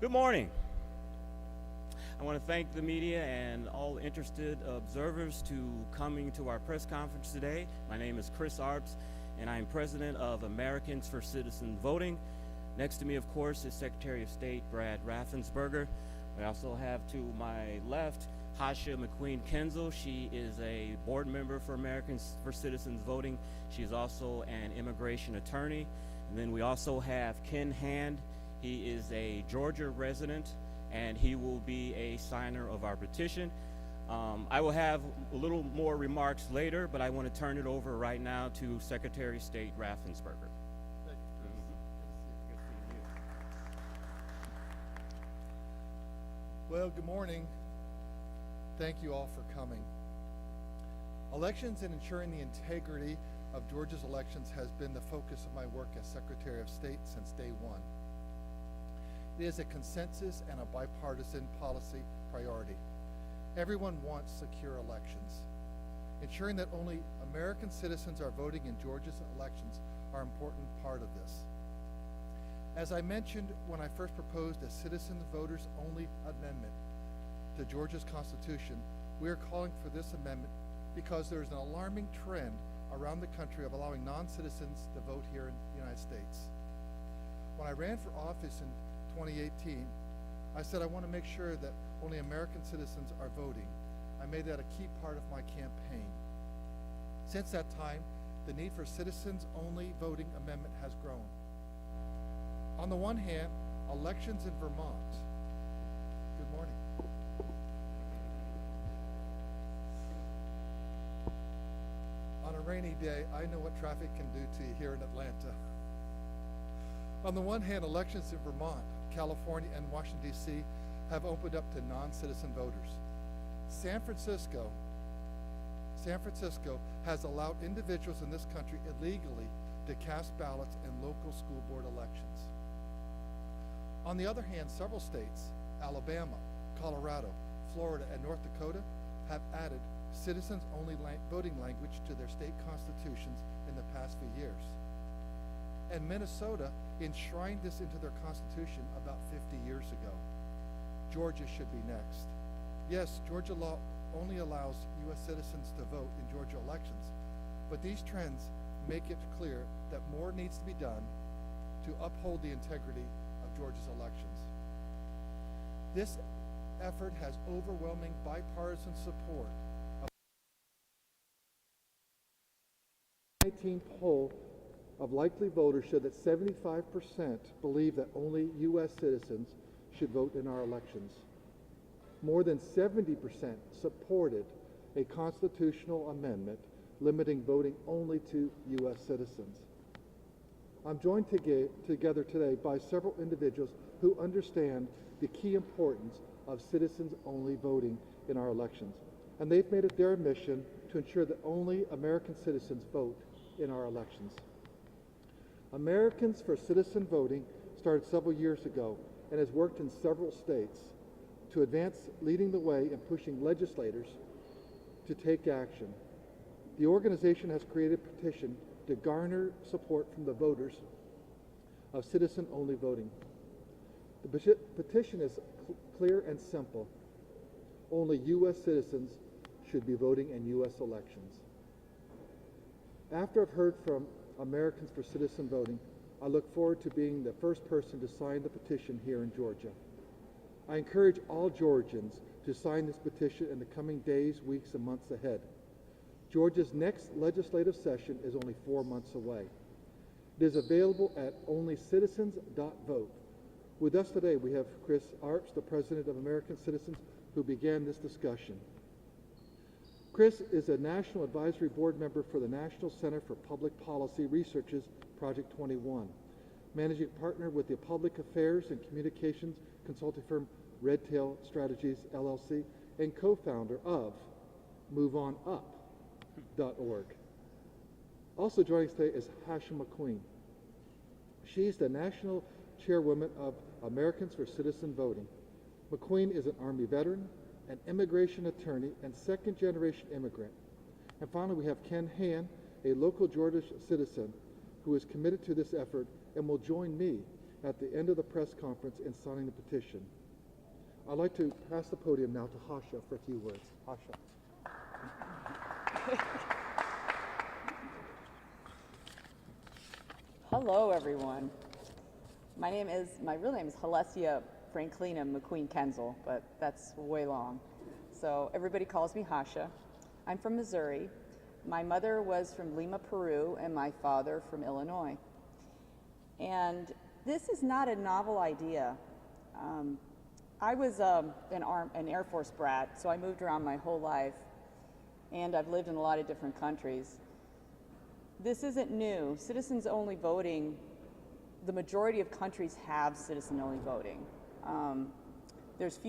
Good morning. I want to thank the media and all interested observers to coming to our press conference today. My name is Chris Arps, and I am president of Americans for Citizen Voting. Next to me, of course, is Secretary of State Brad Raffensperger. We also have to my left Hasha McQueen Kenzel. She is a board member for Americans for Citizens Voting. She is also an immigration attorney. And then we also have Ken Hand. He is a Georgia resident, and he will be a signer of our petition. I will have a little more remarks later, but I want to turn it over right now to Secretary of State Raffensperger. Thank you, Chris. Good seeing you. Well, good morning. Thank you all for coming. Elections and ensuring the integrity of Georgia's elections has been the focus of my work as Secretary of State since day one. It is a consensus and a bipartisan policy priority. Everyone wants secure elections. Ensuring that only American citizens are voting in Georgia's elections are an important part of this. As I mentioned when I first proposed a citizen voters only amendment to Georgia's Constitution, we are calling for this amendment because there is an alarming trend around the country of allowing non-citizens to vote here in the United States. When I ran for office in 2018, I said I want to make sure that only American citizens are voting. I made that a key part of my campaign. Since that time, the need for citizens-only voting amendment has grown. On the one hand, elections in Vermont. Good morning. On a rainy day, I know what traffic can do to you here in Atlanta. On the one hand, elections in Vermont, California, and Washington, D.C. have opened up to non-citizen voters. San Francisco has allowed individuals in this country illegally to cast ballots in local school board elections. On the other hand, several states, Alabama, Colorado, Florida, and North Dakota, have added citizens-only voting language to their state constitutions in the past few years. And Minnesota enshrined this into their constitution about 50 years ago. Georgia should be next. Yes, Georgia law only allows U.S. citizens to vote in Georgia elections, but these trends make it clear that more needs to be done to uphold the integrity of Georgia's elections. This effort has overwhelming bipartisan support. A 2019 poll of likely voters showed that 75% believe that only U.S. citizens should vote in our elections. More than 70% supported a constitutional amendment limiting voting only to U.S. citizens. I'm joined together today by several individuals who understand the key importance of citizens-only voting in our elections, and they've made it their mission to ensure that only American citizens vote in our elections. Americans for Citizen Voting started several years ago and has worked in several states to advance leading the way and pushing legislators to take action. The organization has created a petition to garner support from the voters of citizen-only voting. The petition is clear and simple. Only U.S. citizens should be voting in U.S. elections. After I've heard from Americans for Citizen Voting, I look forward to being the first person to sign the petition here in Georgia. I encourage all Georgians to sign this petition in the coming days, weeks, and months ahead. Georgia's next legislative session is only 4 months away. It is available at onlycitizens.vote. With us today, we have Chris Arps, the president of American Citizens, who began this discussion. Chris is a National Advisory Board member for the National Center for Public Policy Research's Project 21, managing partner with the Public Affairs and Communications consulting firm Redtail Strategies, LLC, and co-founder of MoveOnUp.org. Also joining us today is Hasha McQueen. She's the National Chairwoman of Americans for Citizen Voting. McQueen is an Army veteran, an immigration attorney, and second-generation immigrant. And finally, we have Ken Han, a local Georgia citizen who is committed to this effort and will join me at the end of the press conference in signing the petition. I'd like to pass the podium now to Hasha for a few words. Hasha. Hello, everyone. My real name is Hasha McQueen Kenzel, but that's way long. So everybody calls me Hasha. I'm from Missouri. My mother was from Lima, Peru, and my father from Illinois. And this is not a novel idea. I was an Air Force brat, so I moved around my whole life, and I've lived in a lot of different countries. This isn't new. Citizens-only voting, the majority of countries have citizen-only voting. There's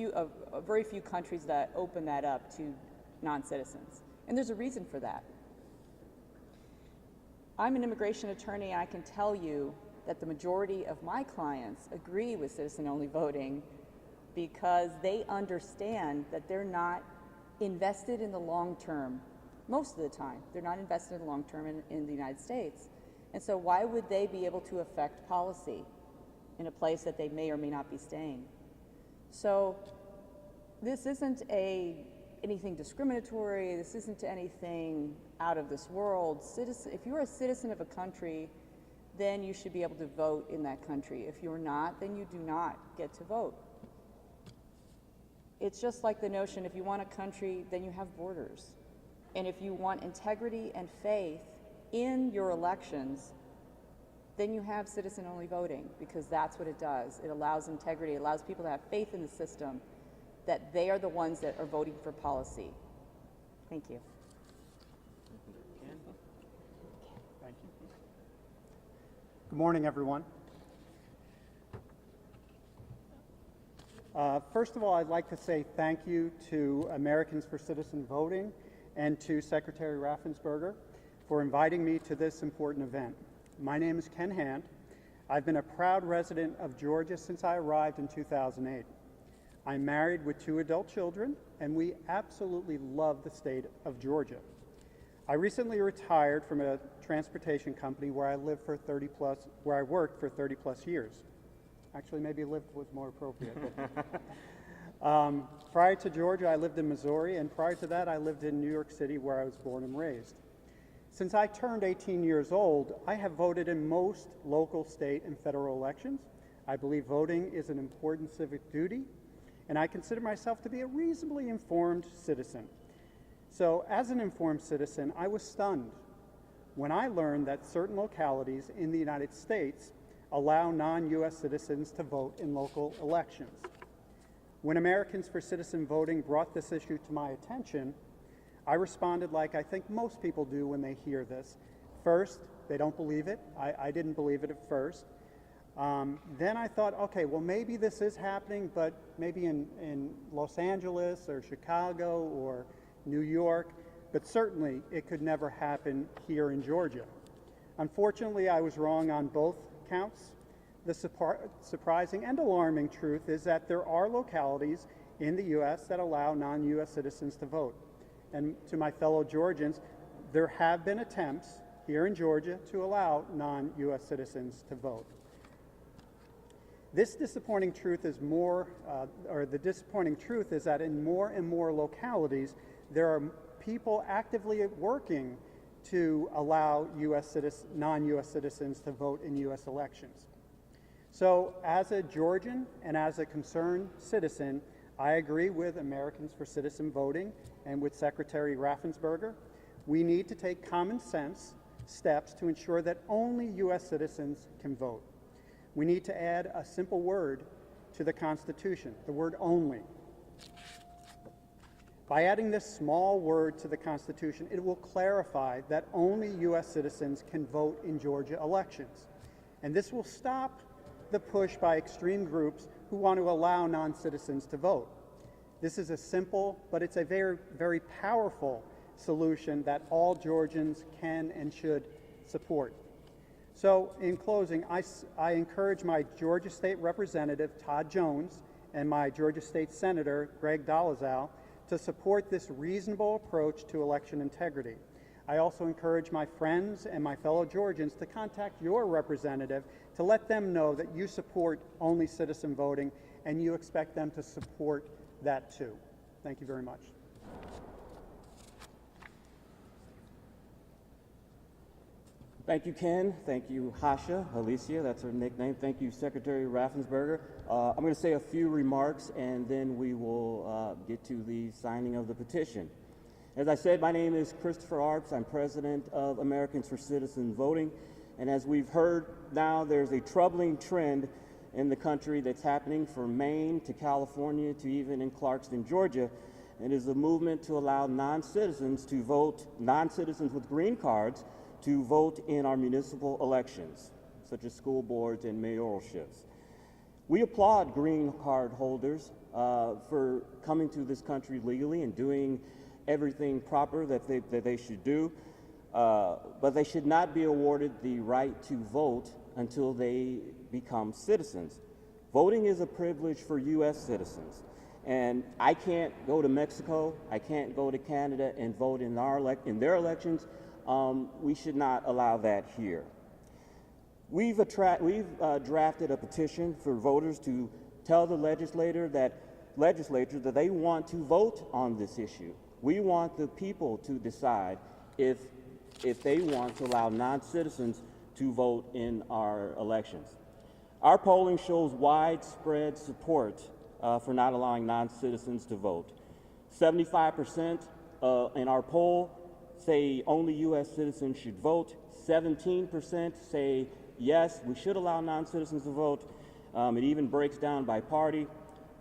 very few countries that open that up to non-citizens, and there's a reason for that. I'm an immigration attorney, and I can tell you that the majority of my clients agree with citizen-only voting because they understand that they're not invested in the long term. Most of the time, they're not invested in the long term in the United States. And so why would they be able to affect policy in a place that they may or may not be staying? So this isn't anything discriminatory. This isn't anything out of this world. If you're a citizen of a country, then you should be able to vote in that country. If you're not, then you do not get to vote. It's just like the notion, if you want a country, then you have borders. And if you want integrity and faith in your elections, then you have citizen-only voting, because that's what it does. It allows integrity, it allows people to have faith in the system, that they are the ones that are voting for policy. Thank you. Thank you. Good morning, everyone. First of all, I'd like to say thank you to Americans for Citizen Voting and to Secretary Raffensperger for inviting me to this important event. My name is Ken Hand. I've been a proud resident of Georgia since I arrived in 2008. I'm married with 2 adult children, and we absolutely love the state of Georgia. I recently retired from a transportation company where I worked for 30 plus years. Actually, maybe lived was more appropriate. Prior to Georgia, I lived in Missouri, and prior to that, I lived in New York City, where I was born and raised. Since I turned 18 years old, I have voted in most local, state, and federal elections. I believe voting is an important civic duty, and I consider myself to be a reasonably informed citizen. So, as an informed citizen, I was stunned when I learned that certain localities in the United States allow non-U.S. citizens to vote in local elections. When Americans for Citizen Voting brought this issue to my attention, I responded like I think most people do when they hear this. First, they don't believe it. I didn't believe it at first. Then I thought, okay, well, maybe this is happening, but maybe in Los Angeles or Chicago or New York, but certainly it could never happen here in Georgia. Unfortunately, I was wrong on both counts. The surprising and alarming truth is that there are localities in the U.S. that allow non-U.S. citizens to vote. And to my fellow Georgians, there have been attempts here in Georgia to allow non-U.S. citizens to vote. This disappointing truth is the disappointing truth is that in more and more localities, there are people actively working to allow non-U.S. citizens to vote in U.S. elections. So as a Georgian and as a concerned citizen, I agree with Americans for Citizen Voting and with Secretary Raffensperger. We need to take common sense steps to ensure that only U.S. citizens can vote. We need to add a simple word to the Constitution, the word only. By adding this small word to the Constitution, it will clarify that only U.S. citizens can vote in Georgia elections. And this will stop the push by extreme groups who want to allow non-citizens to vote. This is a simple, but it's a very, very powerful solution that all Georgians can and should support. So in closing, I encourage my Georgia State Representative, Todd Jones, and my Georgia State Senator, Greg Dolezal, to support this reasonable approach to election integrity. I also encourage my friends and my fellow Georgians to contact your representative to let them know that you support only citizen voting and you expect them to support that too. Thank you very much. Thank you, Ken. Thank you, Hasha, Alicia, that's her nickname. Thank you, Secretary Raffensperger. I'm going to say a few remarks and then we will get to the signing of the petition. As I said, my name is Christopher Arps. I'm president of Americans for Citizen Voting. And as we've heard now, there's a troubling trend in the country that's happening from Maine to California to even in Clarkston, Georgia. It is a movement to allow non-citizens to vote, non-citizens with green cards, to vote in our municipal elections, such as school boards and mayoralships. We applaud green card holders for coming to this country legally and doing everything proper that they should do, but they should not be awarded the right to vote until they become citizens. Voting is a privilege for U.S. citizens, and I can't go to Mexico, I can't go to Canada and vote in their elections. We should not allow that here. We've drafted a petition for voters to tell the legislature that they want to vote on this issue. We want the people to decide if they want to allow non-citizens to vote in our elections. Our polling shows widespread support for not allowing non-citizens to vote. 75% in our poll say only U.S. citizens should vote. 17% say yes, we should allow non-citizens to vote. It even breaks down by party.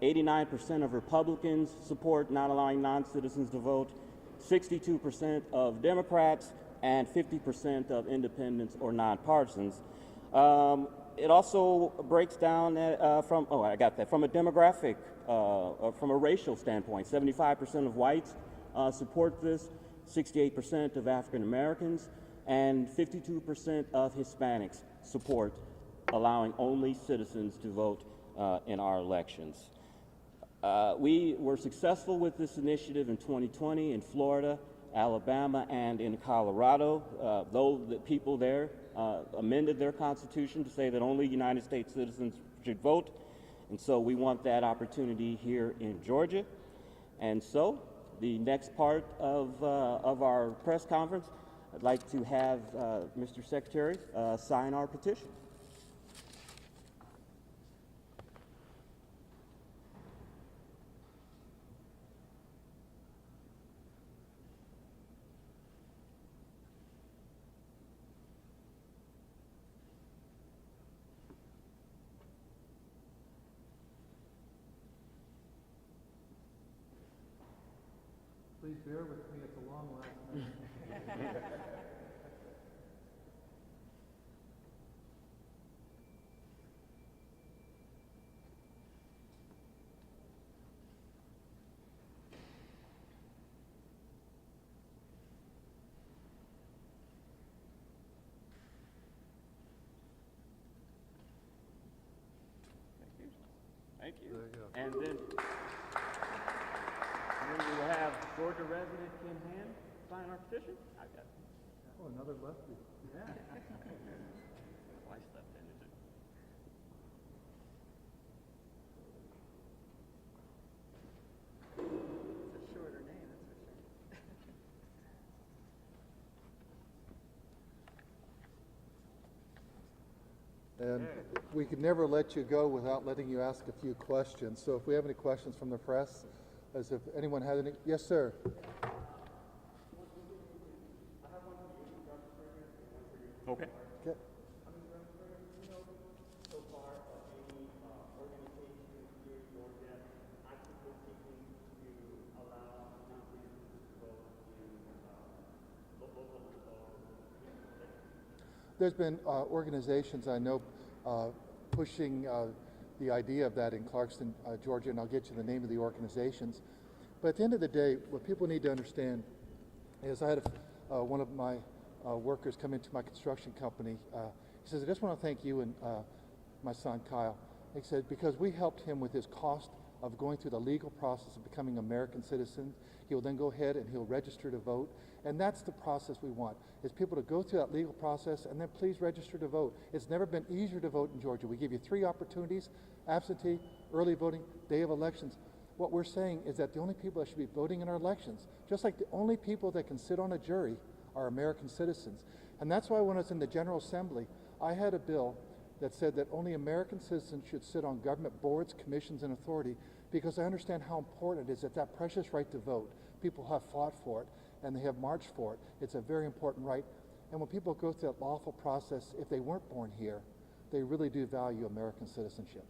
89% of Republicans support not allowing non-citizens to vote. 62% of Democrats and 50% of independents or nonpartisans. It also breaks down from a demographic, from a racial standpoint. 75% of whites support this. 68% of African Americans and 52% of Hispanics support allowing only citizens to vote in our elections. We were successful with this initiative in 2020 in Florida, Alabama, and in Colorado, though the people there amended their constitution to say that only United States citizens should vote. And so we want that opportunity here in Georgia. And so the next part of our press conference, I'd like to have Mr. Secretary sign our petition. Please bear with me, it's a long last name. Thank you. There you go. And then we will have Georgia resident Ken Hand sign our petition. I got it. Oh, another lefty. Yeah. Twice left-handed. It's a shorter name, that's for sure. And we could never let you go without letting you ask a few questions. So if we have any questions from the press, as if anyone had any. Yes, sir. Okay. Okay. There's been organizations I know pushing the idea of that in Clarkston, Georgia, and I'll get you the name of the organizations. But at the end of the day, what people need to understand is I had one of my workers come into my construction company. He says, I just want to thank you and my son Kyle. He said, because we helped him with his cost of going through the legal process of becoming an American citizen. He will then go ahead and he'll register to vote. And that's the process we want, is people to go through that legal process and then please register to vote. It's never been easier to vote in Georgia. We give you 3 opportunities: absentee, early voting, day of elections. What we're saying is that the only people that should be voting in our elections, just like the only people that can sit on a jury, are American citizens. And that's why when I was in the General Assembly, I had a bill that said that only American citizens should sit on government boards, commissions, and authority, because I understand how important it is that precious right to vote. People have fought for it, and they have marched for it. It's a very important right. And when people go through that lawful process, if they weren't born here, they really do value American citizenship.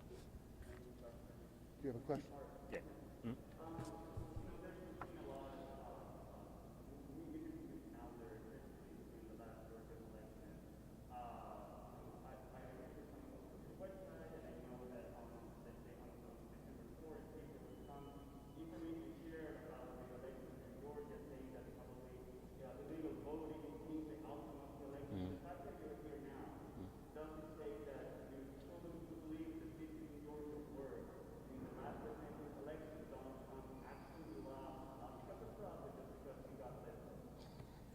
Do you have a question? Yeah. Hmm?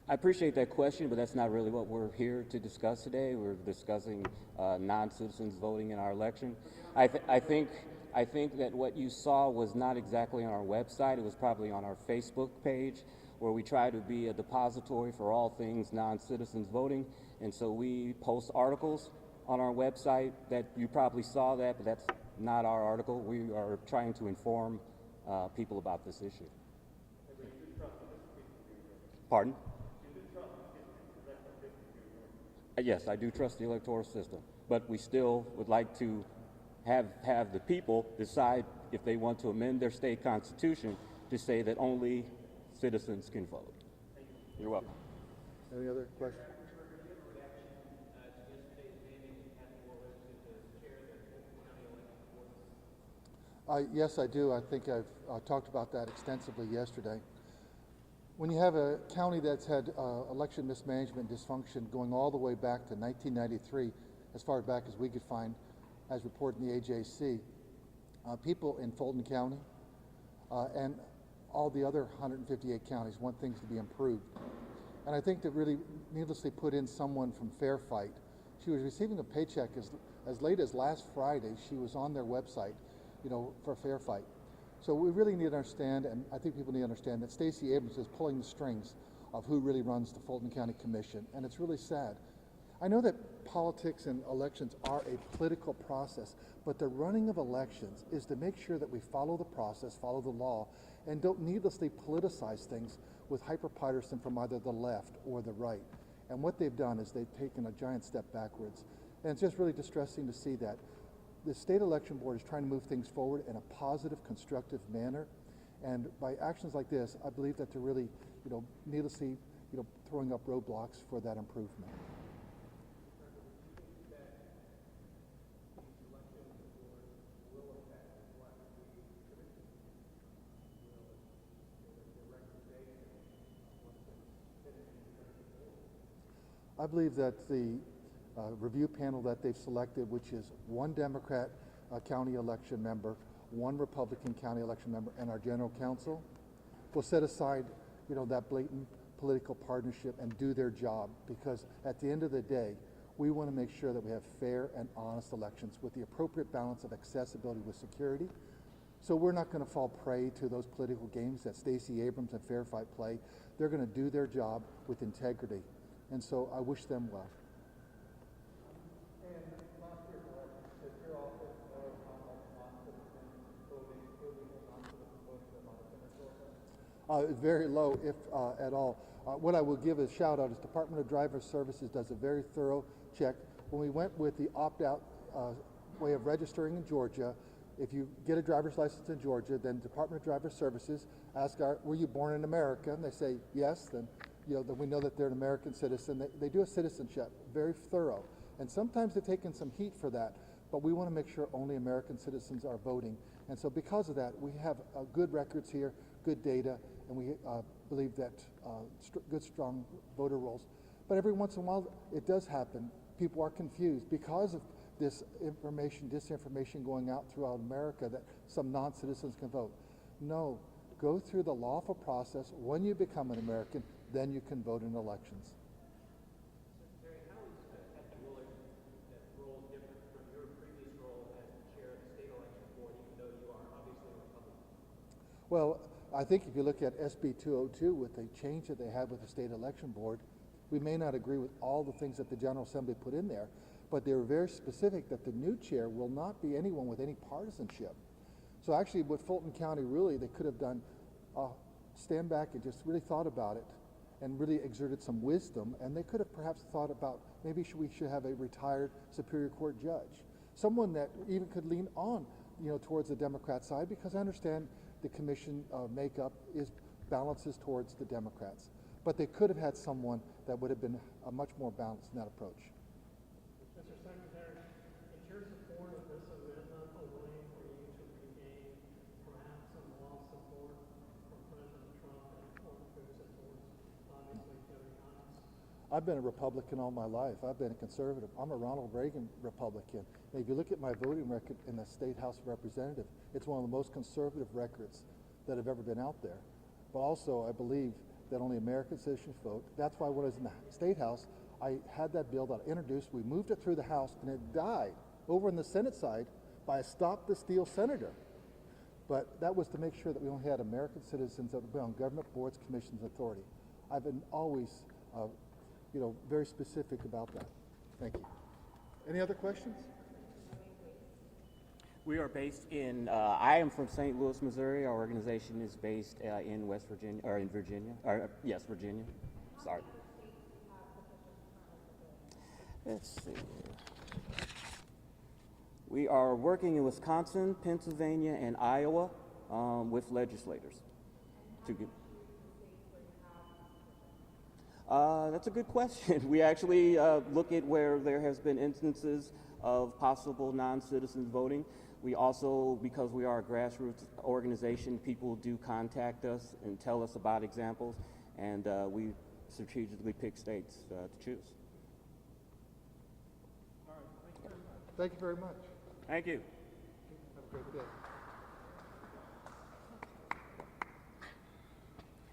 I appreciate that question, but that's not really what we're here to discuss today. We're discussing non-citizens voting in our election. I think that what you saw was not exactly on our website. It was probably on our Facebook page, where we try to be a depository for all things non-citizens voting. And so we post articles on our website that you probably saw that, but that's not our article. We are trying to inform people about this issue. Pardon? Yes, I do trust the electoral system, but we still would like to have the people decide if they want to amend their state constitution to say that only citizens can vote. You're welcome. Any other questions? Yes, I do. I think I've talked about that extensively yesterday. When you have a county that's had election mismanagement dysfunction going all the way back to 1993, as far back as we could find, as reported in the AJC, people in Fulton County and all the other 158 counties want things to be improved. And I think to really needlessly put in someone from Fair Fight, she was receiving a paycheck as late as last Friday. She was on their website, for Fair Fight. So we really need to understand, and I think people need to understand, that Stacey Abrams is pulling the strings of who really runs the Fulton County Commission, and it's really sad. I know that politics and elections are a political process, but the running of elections is to make sure that we follow the process, follow the law, and don't needlessly politicize things with hyper-partisan from either the left or the right. And what they've done is they've taken a giant step backwards. And it's just really distressing to see that. The state election board is trying to move things forward in a positive, constructive manner. And by actions like this, I believe that they're really, needlessly, throwing up roadblocks for that improvement. I believe that the review panel that they've selected, which is one Democrat county election member, one Republican county election member, and our general counsel, will set aside, that blatant political partnership and do their job. Because at the end of the day, we want to make sure that we have fair and honest elections with the appropriate balance of accessibility with security. So we're not going to fall prey to those political games that Stacey Abrams and Fair Fight play. They're going to do their job with integrity. And so I wish them well. Very low, if at all. What I will give a shout out is Department of Driver Services does a very thorough check. When we went with the opt-out way of registering in Georgia, if you get a driver's license in Georgia, then Department of Driver Services ask, were you born in America? And they say yes, then then we know that they're an American citizen. They do a citizenship, very thorough. And sometimes they've taken some heat for that, but we want to make sure only American citizens are voting. And so because of that, we have good records here, good data, and we believe that good, strong voter rolls. But every once in a while, it does happen. People are confused because of this information, disinformation going out throughout America that some non-citizens can vote. No, go through the lawful process. When you become an American, then you can vote in elections. Secretary, how is Captain Willard's role different from your previous role as the chair of the state election board, even though you are obviously a Republican? Well, I think if you look at SB 202 with the change that they had with the state election board, we may not agree with all the things that the General Assembly put in there, but they were very specific that the new chair will not be anyone with any partisanship. So actually what Fulton County really, they could have done, stand back and just really thought about it and really exerted some wisdom, and they could have perhaps thought about maybe we should have a retired Superior Court judge, someone that even could lean on, towards the Democrat side, because I understand the commission makeup balances towards the Democrats. But they could have had someone that would have been much more balanced in that approach. Mr. Secretary, is your support of this amendment a way for you to regain perhaps some lost support from President Trump and all who supports, obviously, Jody Himes? I've been a Republican all my life. I've been a conservative. I'm a Ronald Reagan Republican. And if you look at my voting record in the State House of Representatives, it's one of the most conservative records that have ever been out there. But also, I believe that only American citizens vote. That's why when I was in the State House, I had that bill that I introduced. We moved it through the House, and it died over in the Senate side by a Stop the Steal senator. But that was to make sure that we only had American citizens that would be on government boards, commissions, authority. I've been always, very specific about that. Thank you. Any other questions? We are based in, I am from St. Louis, Missouri. Our organization is based in West Virginia, or in Virginia, yes, Virginia. Sorry. Let's see. We are working in Wisconsin, Pennsylvania, and Iowa with legislators. That's a good question. We actually look at where there has been instances of possible non-citizens voting. We also, because we are a grassroots organization, people do contact us and tell us about examples, and we strategically pick states to choose. All right. Thank you very much. Thank you. Have a great day.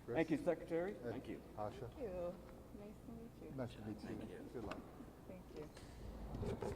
Chris? Thank you, Secretary. Thank you. Hasha. Thank you. Nice to meet you. Nice to meet you. Good luck. Thank you.